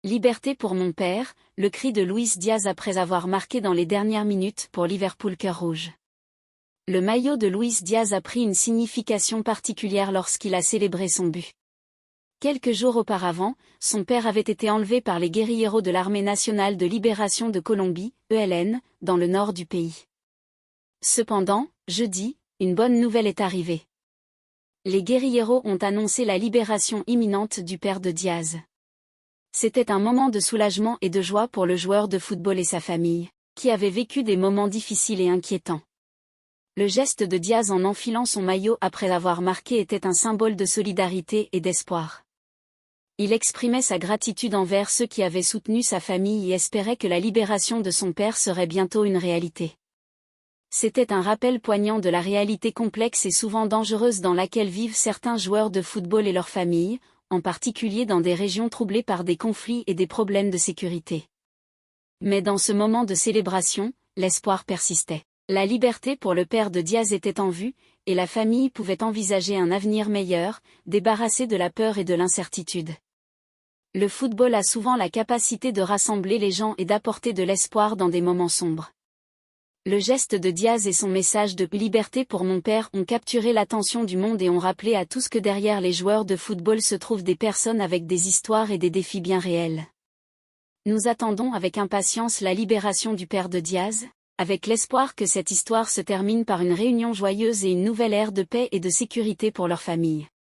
Liberté pour mon père, le cri de Luis Diaz après avoir marqué dans les dernières minutes pour Liverpool cœur rouge. Le maillot de Luis Diaz a pris une signification particulière lorsqu'il a célébré son but. Quelques jours auparavant, son père avait été enlevé par les guérilleros de l'Armée nationale de libération de Colombie, ELN, dans le nord du pays. Cependant, jeudi, une bonne nouvelle est arrivée. Les guérilleros ont annoncé la libération imminente du père de Diaz. C'était un moment de soulagement et de joie pour le joueur de football et sa famille, qui avaient vécu des moments difficiles et inquiétants. Le geste de Diaz en enfilant son maillot après avoir marqué était un symbole de solidarité et d'espoir. Il exprimait sa gratitude envers ceux qui avaient soutenu sa famille et espérait que la libération de son père serait bientôt une réalité. C'était un rappel poignant de la réalité complexe et souvent dangereuse dans laquelle vivent certains joueurs de football et leurs familles, en particulier dans des régions troublées par des conflits et des problèmes de sécurité. Mais dans ce moment de célébration, l'espoir persistait. La liberté pour le père de Diaz était en vue, et la famille pouvait envisager un avenir meilleur, débarrassé de la peur et de l'incertitude. Le football a souvent la capacité de rassembler les gens et d'apporter de l'espoir dans des moments sombres. Le geste de Diaz et son message de « liberté pour mon père » ont capturé l'attention du monde et ont rappelé à tous que derrière les joueurs de football se trouvent des personnes avec des histoires et des défis bien réels. Nous attendons avec impatience la libération du père de Diaz, avec l'espoir que cette histoire se termine par une réunion joyeuse et une nouvelle ère de paix et de sécurité pour leur famille.